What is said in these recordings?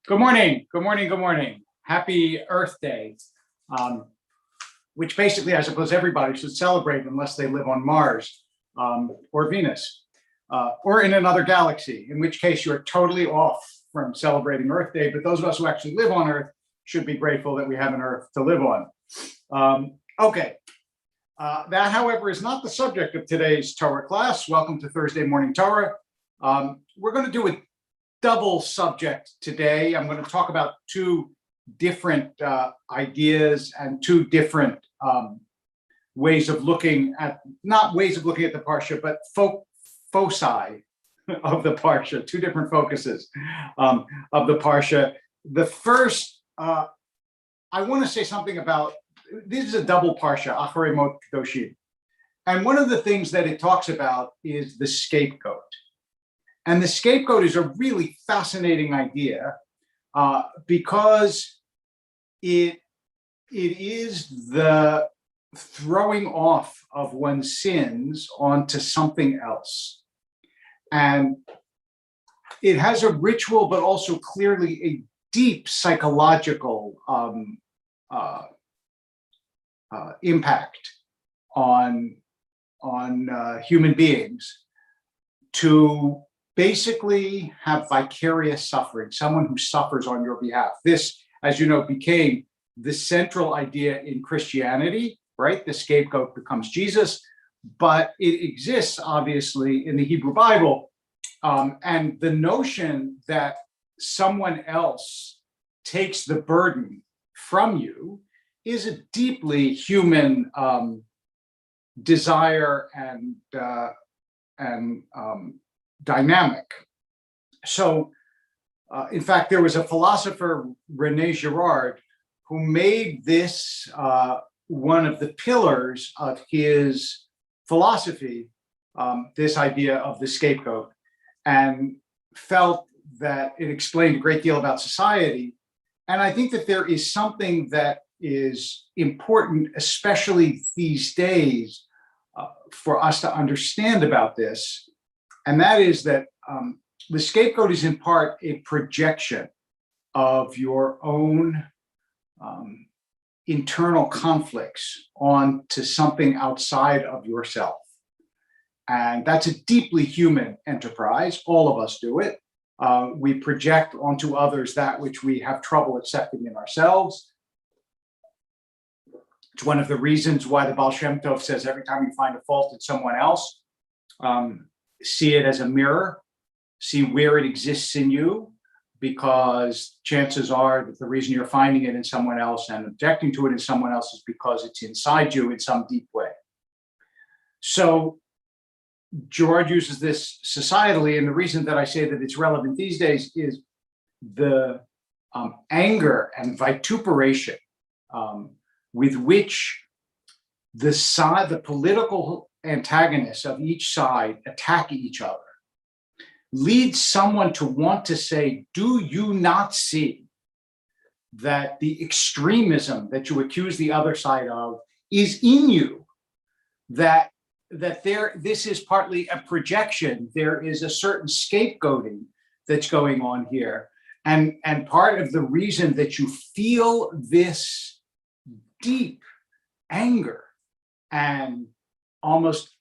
Good morning, good morning, good morning. Happy Earth Day, which basically I suppose everybody should celebrate unless they live on Mars or Venus or in another galaxy, in which case you're totally off from celebrating Earth Day. But those of us who actually live on Earth should be grateful that we have an Earth to live on. That, however, is not the subject of today's Torah class. Welcome to Thursday Morning Torah. We're going to do a double subject today. I'm going to talk about two different ideas and two different ways of looking at, not ways of looking at the Parsha, but foci of the Parsha, two different focuses of the Parsha. The first, I want to say something about, this is a double Parsha, Acharei Mot Kedoshim. And one of the things that it talks about is the scapegoat. And the scapegoat is a really fascinating idea because it is the throwing off of one's sins onto something else. And it has a ritual, but also clearly a deep psychological impact on human beings to basically have vicarious suffering, someone who suffers on your behalf. This, as you know, became the central idea in Christianity, right? The scapegoat becomes Jesus, but it exists obviously in the Hebrew Bible. And the notion that someone else takes the burden from you is a deeply human desire and dynamic. So, in fact, there was a philosopher, René Girard, who made this one of the pillars of his philosophy, this idea of the scapegoat, and felt that it explained a great deal about society. And I think that there is something that is important, especially these days, for us to understand about this. And that is that the scapegoat is in part a projection of your own internal conflicts onto something outside of yourself. And that's a deeply human enterprise. All of us do it. We project onto others that which we have trouble accepting in ourselves. It's one of the reasons why the Baal Shem Tov says every time you find a fault in someone else, see it as a mirror, see where it exists in you, because chances are that the reason you're finding it in someone else and objecting to it in someone else is because it's inside you in some deep way. So George uses this societally, and the reason that I say that it's relevant these days is the anger and vituperation with which the political antagonists of each side attack each other leads someone to want to say, do you not see that the extremism that you accuse the other side of is in you, that this is partly a projection, there is a certain scapegoating that's going on here, and part of the reason that you feel this deep anger and almost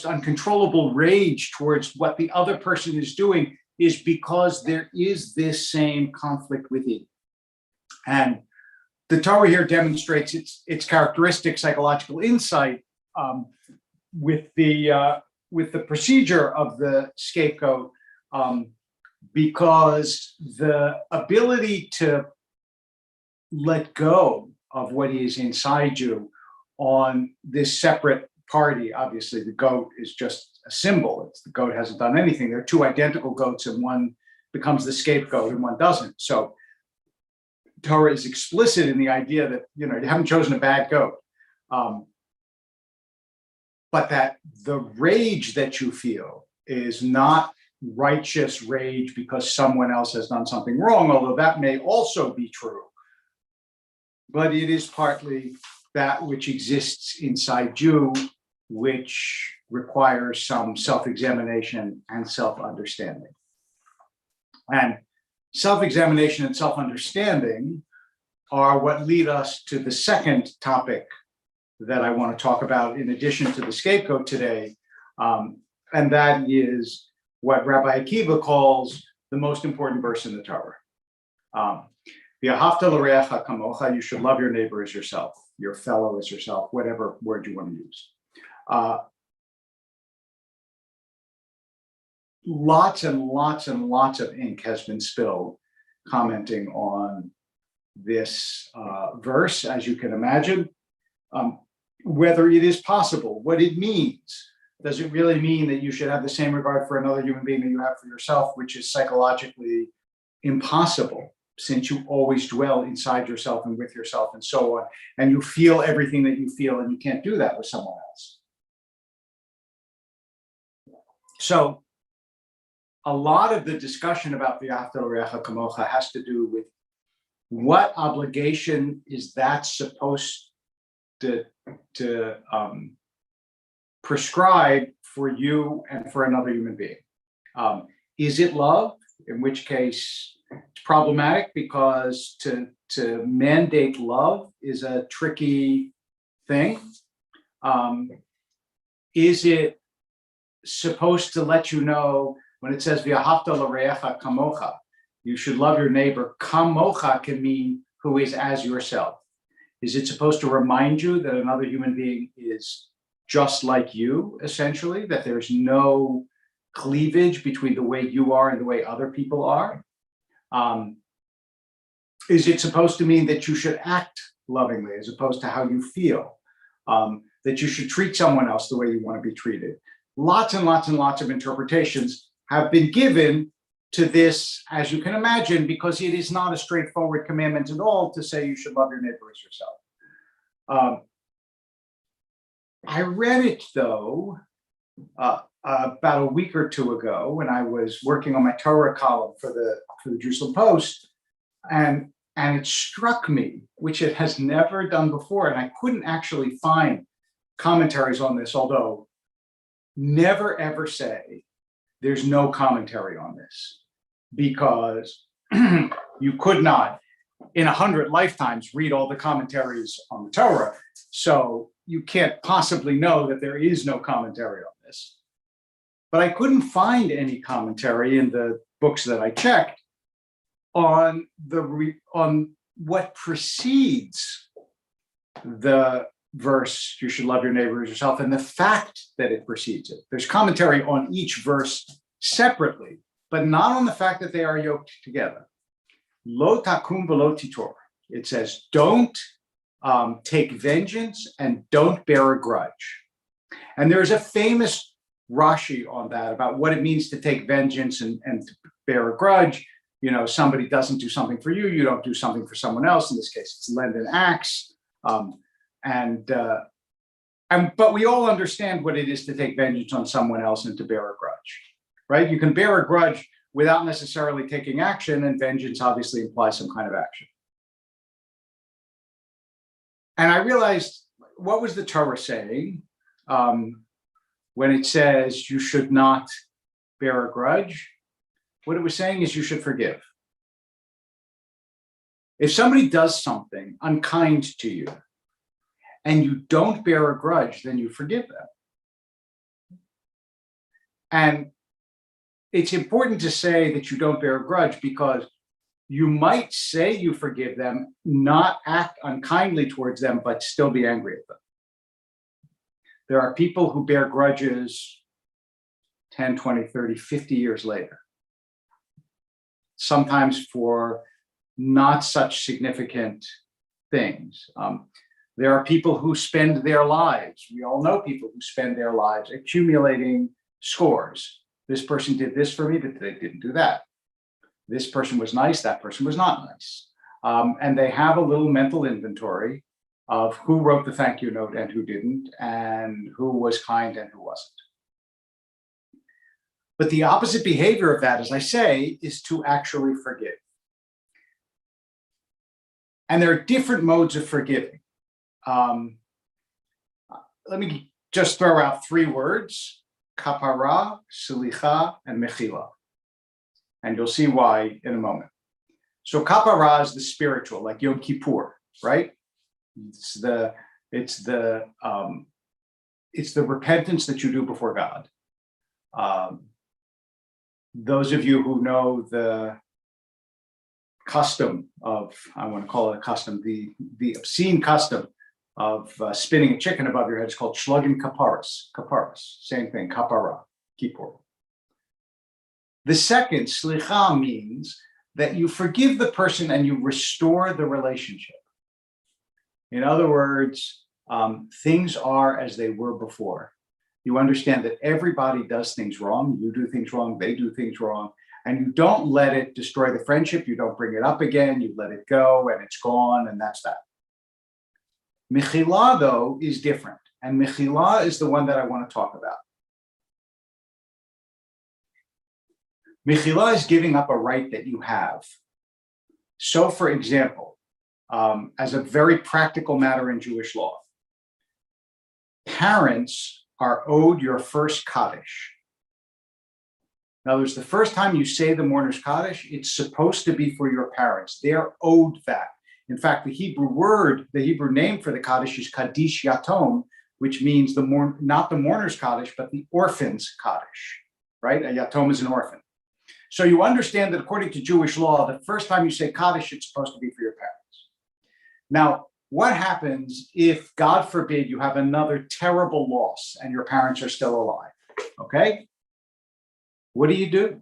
uncontrollable rage towards what the other person is doing is because there is this same conflict within. And the Torah here demonstrates its characteristic psychological insight with the procedure of the scapegoat, because the ability to let go of what is inside you on this separate party. Obviously, the goat is just a symbol. The goat hasn't done anything. There are two identical goats, and one becomes the scapegoat and one doesn't. So Torah is explicit in the idea that, you haven't chosen a bad goat, but that the rage that you feel is not righteous rage because someone else has done something wrong, although that may also be true. But it is partly that which exists inside you, which requires some self-examination and self-understanding. And Self-examination and self-understanding are what lead us to the second topic that I want to talk about in addition to the scapegoat today, and that is what Rabbi Akiva calls the most important verse in the Torah. V'ahavta l'reacha kamocha, you should love your neighbor as yourself, your fellow as yourself, whatever word you want to use. Lots and lots and lots of ink has been spilled commenting on this verse, as you can imagine. Whether it is possible, what it means. Does it really mean that you should have the same regard for another human being that you have for yourself, which is psychologically impossible, since you always dwell inside yourself and with yourself and so on, and you feel everything that you feel, and you can't do that with someone else. So a lot of the discussion about v'ahavta l'reacha kamocha has to do with what obligation is that supposed to prescribe for you and for another human being. Is it love? In which case it's problematic, because to mandate love is a tricky thing. Is it supposed to let you know, when it says v'ahavta l'reacha kamocha, you should love your neighbor? Kamocha can mean who is as yourself. Is it supposed to remind you that another human being is just like you, essentially, that there's no cleavage between the way you are and the way other people are? Is it supposed to mean that you should act lovingly as opposed to how you feel? That you should treat someone else the way you want to be treated? Lots and lots and lots of interpretations have been given to this, as you can imagine, because it is not a straightforward commandment at all to say you should love your neighbor as yourself. I read it, though, about a week or two ago when I was working on my Torah column for the Jerusalem Post, and it struck me, which it has never done before, and I couldn't actually find commentaries on this, although never ever say there's no commentary on this, because you could not in 100 lifetimes read all the commentaries on the Torah, so you can't possibly know that there is no commentary on this. But I couldn't find any commentary in the books that I checked on what precedes the verse, you should love your neighbor as yourself, and the fact that it precedes it. There's commentary on each verse separately, but not on the fact that they are yoked together. Lo takum v'lo titor. It says, don't take vengeance and don't bear a grudge. And there's a famous Rashi on that about what it means to take vengeance and to bear a grudge. You know, somebody doesn't do something for you, you don't do something for someone else. In this case, it's lend an axe. But we all understand what it is to take vengeance on someone else and to bear a grudge, right? You can bear a grudge without necessarily taking action, and vengeance obviously implies some kind of action. And I realized, what was the Torah saying when it says you should not bear a grudge? What it was saying is you should forgive. If somebody does something unkind to you and you don't bear a grudge, then you forgive them. And it's important to say that you don't bear a grudge, because you might say you forgive them, not act unkindly towards them, but still be angry at them. There are people who bear grudges 10, 20, 30, 50 years later, sometimes for not such significant things. There are people who spend their lives, we all know people who spend their lives accumulating scores. This person did this for me, but they didn't do that. This person was nice, that person was not nice. And they have a little mental inventory of who wrote the thank you note and who didn't, and who was kind and who wasn't. But the opposite behavior of that, as I say, is to actually forgive. And there are different modes of forgiving. Let me just throw out three words: kapara, silicha, and mechila. And you'll see why in a moment. So kapara is the spiritual, like Yom Kippur, right? It's the repentance that you do before God. Those of you who know the custom of, I want to call it a custom, the obscene custom of spinning a chicken above your head is called shlugin kaparas. Kaparas, same thing, kapara, kippur. The second, slicha, means that you forgive the person and you restore the relationship. In other words, things are as they were before. You understand that everybody does things wrong. You do things wrong, they do things wrong, and you don't let it destroy the friendship. You don't bring it up again. You let it go and it's gone, and that's that. Mechila, though, is different, and mechila is the one that I want to talk about. Mechila is giving up a right that you have. So, for example, as a very practical matter in Jewish law, parents are owed your first Kaddish. In other words, the first time you say the mourner's Kaddish, it's supposed to be for your parents. They're owed that. In fact, the Hebrew name for the Kaddish is Kaddish Yatom, which means not the mourner's Kaddish, but the orphan's Kaddish, right? A Yatom is an orphan. So you understand that according to Jewish law, the first time you say Kaddish, it's supposed to be for your parents. Now, what happens if, God forbid, you have another terrible loss and your parents are still alive? Okay? What do?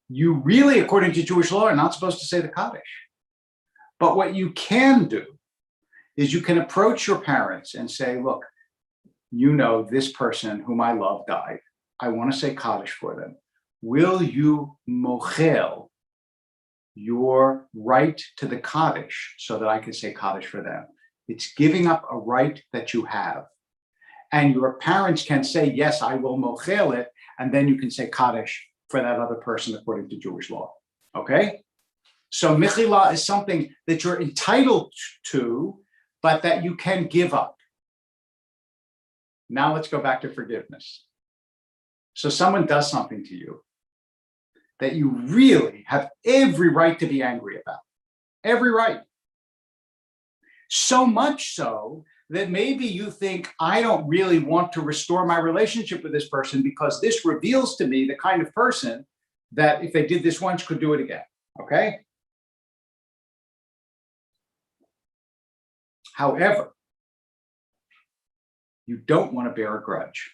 You really, according to Jewish law, are not supposed to say the Kaddish. But what you can do is you can approach your parents and say, look, you know, this person whom I love died. I want to say Kaddish for them. Will you mochel your right to the Kaddish so that I can say Kaddish for them? It's giving up a right that you have. And your parents can say, yes, I will mochel it, and then you can say Kaddish for that other person according to Jewish law, okay? So mechila is something that you're entitled to, but that you can give up. Now let's go back to forgiveness. So someone does something to you that you really have every right to be angry about. Every right. So much so that maybe you think, I don't really want to restore my relationship with this person because this reveals to me the kind of person that if they did this once could do it again, okay? However, you don't want to bear a grudge.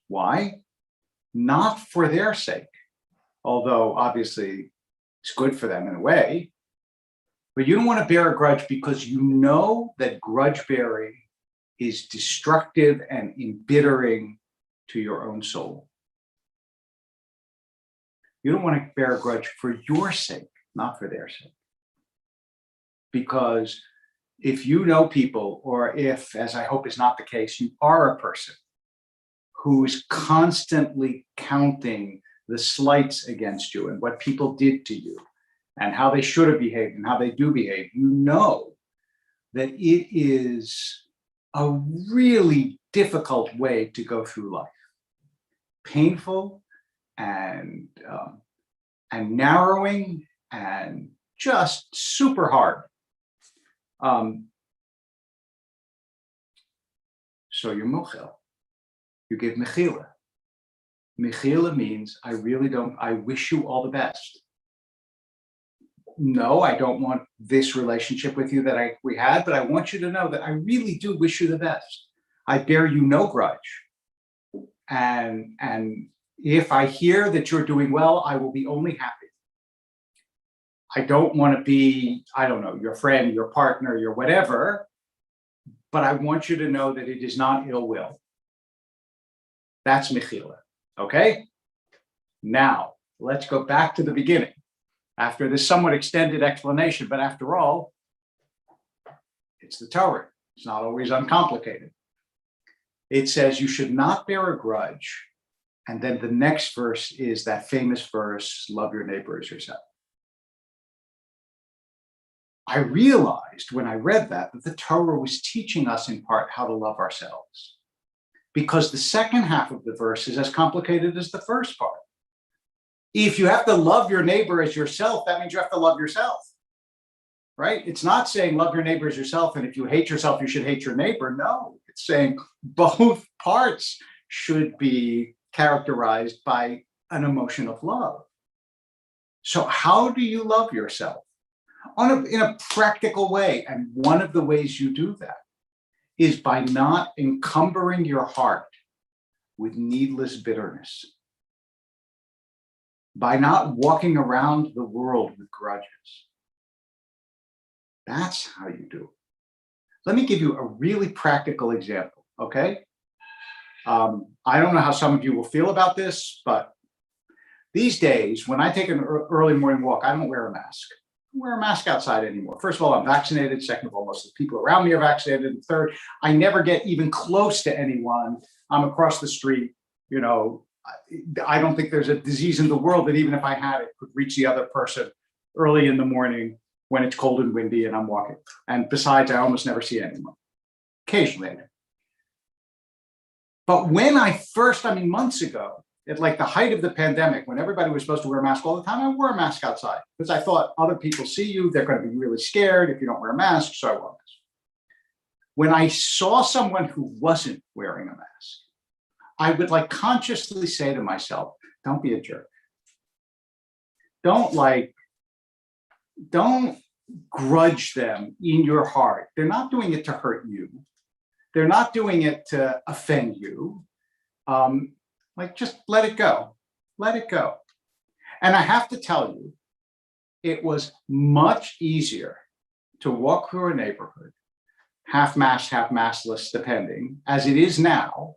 Why? Not for their sake, although obviously it's good for them in a way, but you don't want to bear a grudge because you know that grudge bearing is destructive and embittering to your own soul. You don't want to bear a grudge for your sake, not for their sake. Because if you know people, or if, as I hope is not the case, you are a person who's constantly counting the slights against you and what people did to you and how they should have behaved and how they do behave, you know that it is a really difficult way to go through life. Painful and narrowing and just super hard. So you're mochel. You give mechila. Mechila means I wish you all the best. No, I don't want this relationship with you that we had, but I want you to know that I really do wish you the best. I bear you no grudge. And if I hear that you're doing well, I will be only happy. I don't want to be, I don't know, your friend, your partner, your whatever, but I want you to know that it is not ill will. That's mechila, okay? Now, let's go back to the beginning. After this somewhat extended explanation, but after all, it's the Torah. It's not always uncomplicated. It says you should not bear a grudge. And then the next verse is that famous verse, love your neighbor as yourself. I realized when I read that the Torah was teaching us in part how to love ourselves. Because the second half of the verse is as complicated as the first part. If you have to love your neighbor as yourself, that means you have to love yourself, right? It's not saying love your neighbor as yourself, and if you hate yourself, you should hate your neighbor. No, it's saying both parts should be characterized by an emotion of love. So how do you love yourself? In a practical way. And one of the ways you do that is by not encumbering your heart with needless bitterness, by not walking around the world with grudges. That's how you do it. Let me give you a really practical example, okay? I don't know how some of you will feel about this, but these days, when I take an early morning walk, I don't wear a mask. I don't wear a mask outside anymore. First of all, I'm vaccinated. Second of all, most of the people around me are vaccinated. And third, I never get even close to anyone. I'm across the street. You know, I don't think there's a disease in the world that even if I had it, could reach the other person early in the morning when it's cold and windy and I'm walking. And besides, I almost never see anyone. Occasionally. But when months ago, at like the height of the pandemic, when everybody was supposed to wear a mask all the time, I wore a mask outside because I thought other people see you, they're going to be really scared if you don't wear a mask, so I wore a mask. When I saw someone who wasn't wearing a mask, I would like consciously say to myself, don't be a jerk. Don't grudge them in your heart. They're not doing it to hurt you. They're not doing it to offend you. Just let it go. Let it go. And I have to tell you, it was much easier to walk through a neighborhood, half masked, half maskless, depending, as it is now,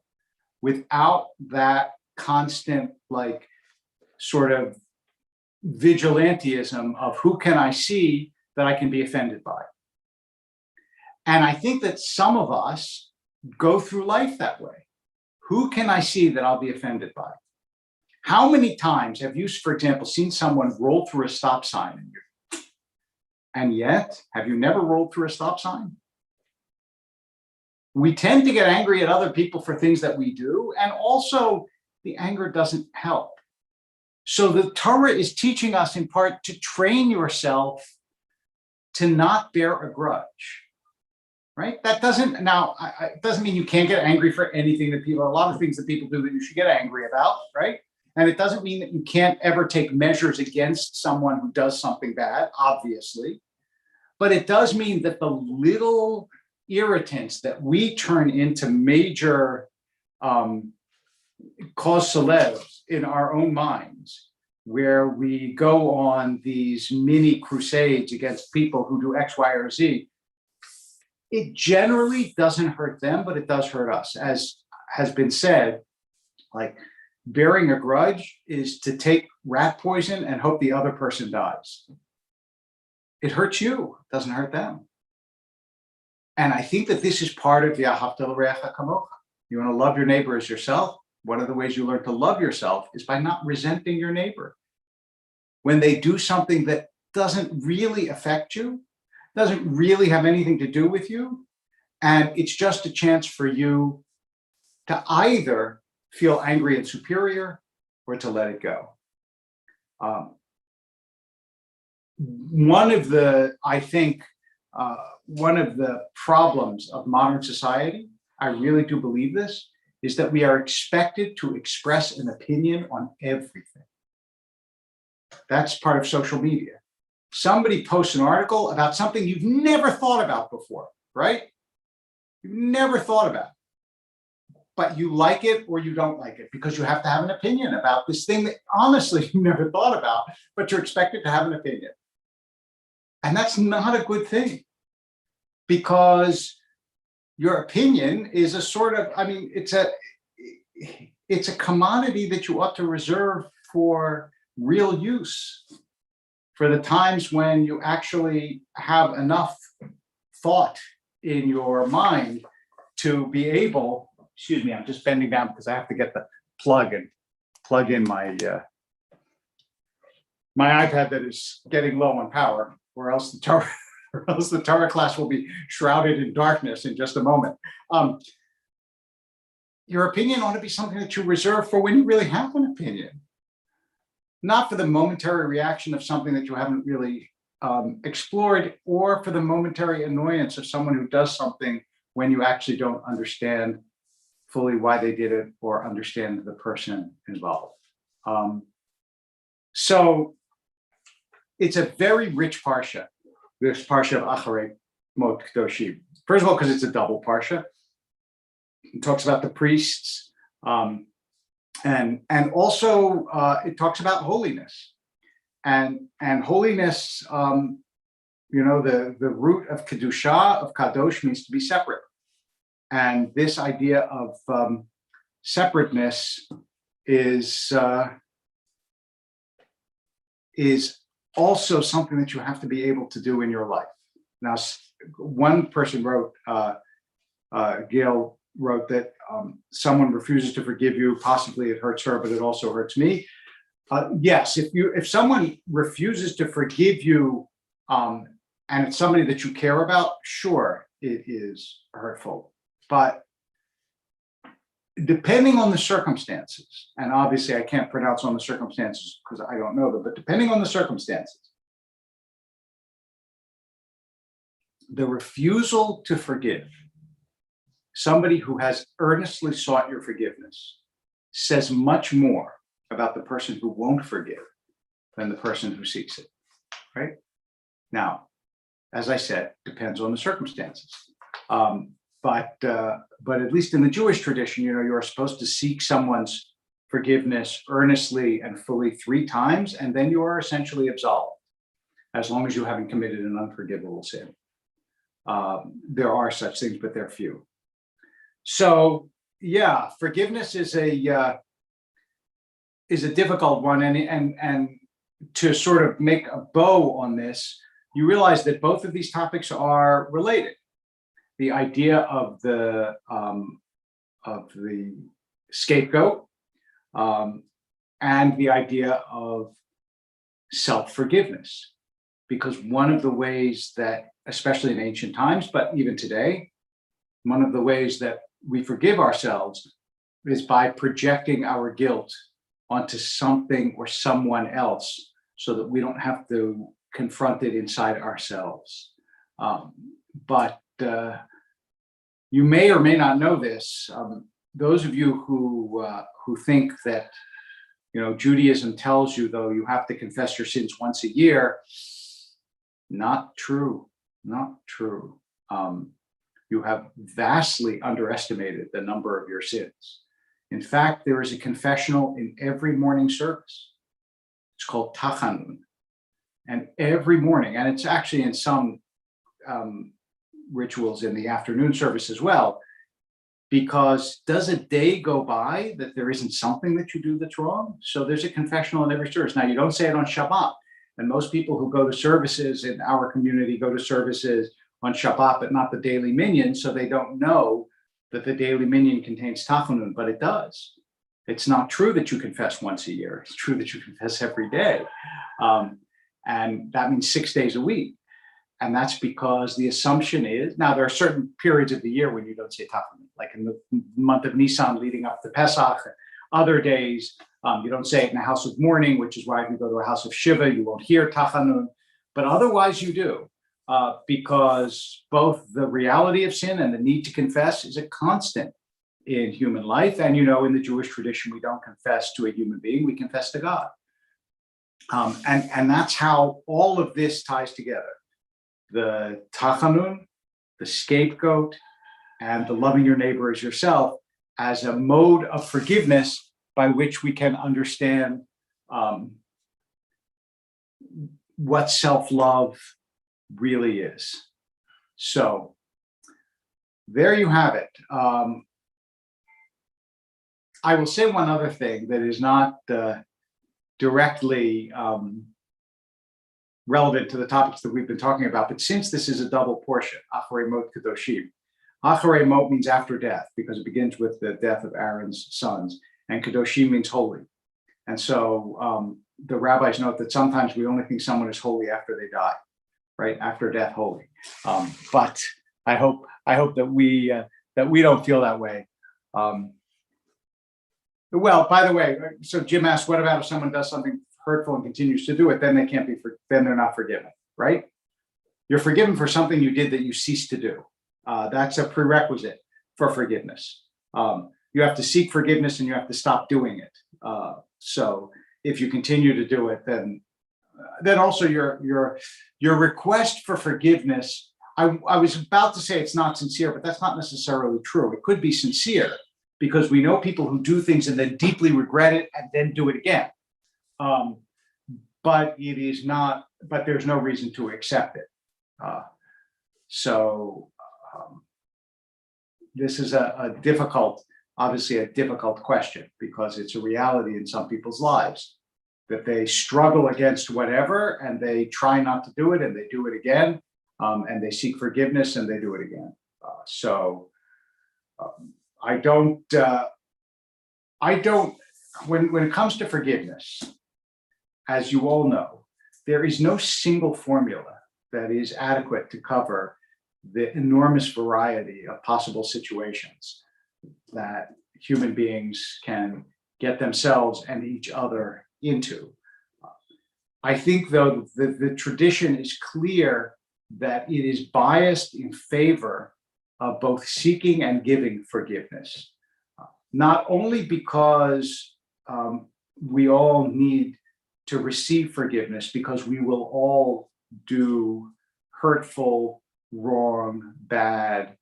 without that constant, sort of vigilantism of who can I see that I can be offended by. And I think that some of us go through life that way. Who can I see that I'll be offended by? How many times have you, for example, seen someone roll through a stop sign and yet, have you never rolled through a stop sign? We tend to get angry at other people for things that we do, and also the anger doesn't help. So the Torah is teaching us in part to train yourself to not bear a grudge. Right? That doesn't mean you can't get angry for anything that people, a lot of things that people do that you should get angry about, right? And it doesn't mean that you can't ever take measures against someone who does something bad, obviously. But it does mean that the little irritants that we turn into major cause célèbres in our own minds, where we go on these mini crusades against people who do X, Y, or Z, it generally doesn't hurt them, but it does hurt us. As has been said, bearing a grudge is to take rat poison and hope the other person dies. It hurts you, it doesn't hurt them. And I think that this is part of V'ahavta l'reacha kamocha. You want to love your neighbor as yourself? One of the ways you learn to love yourself is by not resenting your neighbor. When they do something that doesn't really affect you, doesn't really have anything to do with you, and it's just a chance for you to either feel angry and superior or to let it go. One of the problems of modern society, I really do believe this, is that we are expected to express an opinion on everything. That's part of social media. Somebody posts an article about something you've never thought about before, right? You've never thought about it, but you like it or you don't like it because you have to have an opinion about this thing that honestly you never thought about, but you're expected to have an opinion. And that's not a good thing, because your opinion is a sort of, it's a commodity that you ought to reserve for real use, for the times when you actually have enough thought in your mind to be able, excuse me, I'm just bending down because I have to get the plug and plug in my iPad that is getting low on power, or else the Torah class will be shrouded in darkness in just a moment. Your opinion ought to be something that you reserve for when you really have an opinion. not for the momentary reaction of something that you haven't really explored, or for the momentary annoyance of someone who does something when you actually don't understand fully why they did it or understand the person involved. So it's a very rich parsha, this parsha of Acharei Mot Kedoshim. First of all, because it's a double parsha. It talks about the priests, and also it talks about holiness, and holiness. The root of kedusha, of kadosh, means to be separate, and this idea of separateness is also something that you have to be able to do in your life. Now, one person wrote, Gail wrote that someone refuses to forgive you, possibly it hurts her, but it also hurts me. Yes, if someone refuses to forgive you, and it's somebody that you care about, sure, it is hurtful. But depending on the circumstances, and obviously I can't pronounce on the circumstances because I don't know them, but depending on the circumstances, the refusal to forgive somebody who has earnestly sought your forgiveness says much more about the person who won't forgive than the person who seeks it, right? Now, as I said, depends on the circumstances. But at least in the Jewish tradition, you are supposed to seek someone's forgiveness earnestly and fully 3 times, and then you are essentially absolved, as long as you haven't committed an unforgivable sin. There are such things, but they're few. So, yeah, forgiveness is a difficult one, and to sort of make a bow on this, you realize that both of these topics are related. The idea of the scapegoat, and the idea of self-forgiveness, because one of the ways that, especially in ancient times, but even today, one of the ways that we forgive ourselves is by projecting our guilt onto something or someone else, so that we don't have to confront it inside ourselves. But you may or may not know this. Those of you who think that Judaism tells you, though, you have to confess your sins once a year, not true. Not true. You have vastly underestimated the number of your sins. In fact, there is a confessional in every morning service. It's called Tachanun. And every morning, and it's actually in some rituals in the afternoon service as well, because does a day go by that there isn't something that you do that's wrong? So there's a confessional in every service. Now, you don't say it on Shabbat. And most people who go to services in our community go to services on Shabbat, but not the daily minyan, so they don't know that the daily minyan contains Tachanun, but it does. It's not true that you confess once a year. It's true that you confess every day. And that means 6 days a week. And that's because the assumption is, now there are certain periods of the year when you don't say Tachanun, like in the month of Nisan leading up to Pesach. Other days, you don't say it in a house of mourning, which is why if you go to a house of Shiva, you won't hear Tachanun. But otherwise you do, because both the reality of sin and the need to confess is a constant in human life. And in the Jewish tradition, we don't confess to a human being, we confess to God. And that's how all of this ties together. The Tachanun, the scapegoat, and the loving your neighbor as yourself as a mode of forgiveness by which we can understand what self-love really is. So there you have it. I will say one other thing that is not directly relevant to the topics that we've been talking about, but since this is a double portion, Acharei Mot Kedoshim. Acharei Mot means after death, because it begins with the death of Aaron's sons, and Kedoshim means holy. And so the rabbis note that sometimes we only think someone is holy after they die, right? After death, holy. But I hope that we don't feel that way. Well, by the way, so Jim asked, what about if someone does something hurtful and continues to do it, then then they're not forgiven, right? You're forgiven for something you did that you ceased to do. That's a prerequisite for forgiveness. You have to seek forgiveness and you have to stop doing it. So if you continue to do it, then also your request for forgiveness. I was about to say it's not sincere, but that's not necessarily true. It could be sincere because we know people who do things and then deeply regret it and then do it again. But it is not. But there's no reason to accept it. This is obviously a difficult question because it's a reality in some people's lives that they struggle against whatever and they try not to do it and they do it again, and they seek forgiveness and they do it again. I don't. When it comes to forgiveness, as you all know, there is no single formula that is adequate to cover the enormous variety of possible situations that human beings can get themselves and each other into. I think, though, the tradition is clear that it is biased in favor of both seeking and giving forgiveness, not only because we all need to receive forgiveness, because we will all do hurtful, wrong, bad,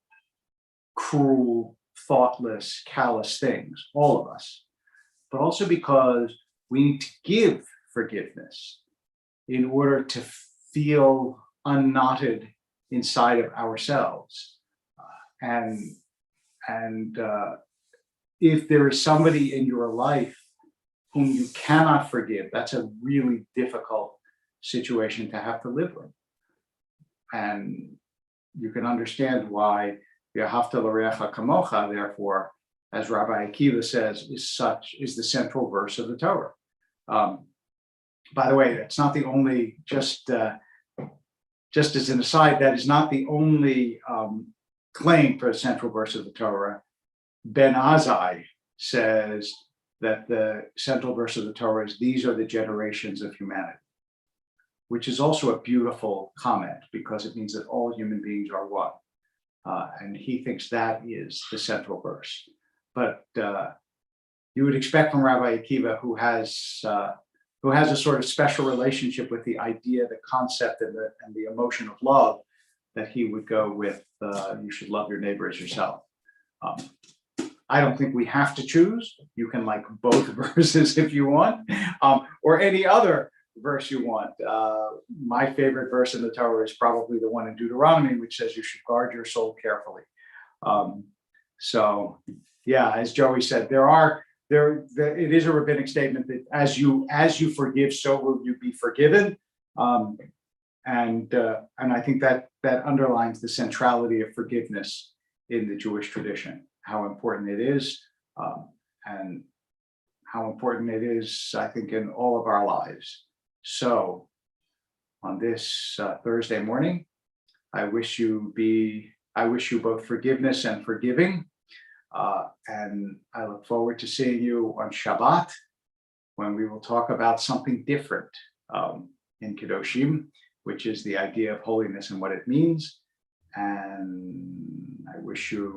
cruel, thoughtless, callous things, all of us, but also because we need to give forgiveness in order to feel unknotted inside of ourselves. And if there is somebody in your life whom you cannot forgive, that's a really difficult situation to have to live with. And you can understand why V'ahavta l'reacha kamocha, therefore, as Rabbi Akiva says, is the central verse of the Torah. By the way, that's not the only, just as an aside, that is not the only claim for the central verse of the Torah. Ben Azai says that the central verse of the Torah is, these are the generations of humanity, which is also a beautiful comment because it means that all human beings are one. And he thinks that is the central verse. But you would expect from Rabbi Akiva, who has a sort of special relationship with the idea, the concept, and the emotion of love, that he would go with, you should love your neighbor as yourself. I don't think we have to choose. You can like both verses if you want, or any other verse you want. My favorite verse in the Torah is probably the one in Deuteronomy, which says you should guard your soul carefully. So yeah, as Joey said, it is a rabbinic statement that as you forgive, so will you be forgiven. And I think that underlines the centrality of forgiveness in the Jewish tradition, how important it is, and how important it is, I think, in all of our lives. So on this Thursday morning, I wish you both forgiveness and forgiving. And I look forward to seeing you on Shabbat, when we will talk about something different in Kedoshim, which is the idea of holiness and what it means. And I wish you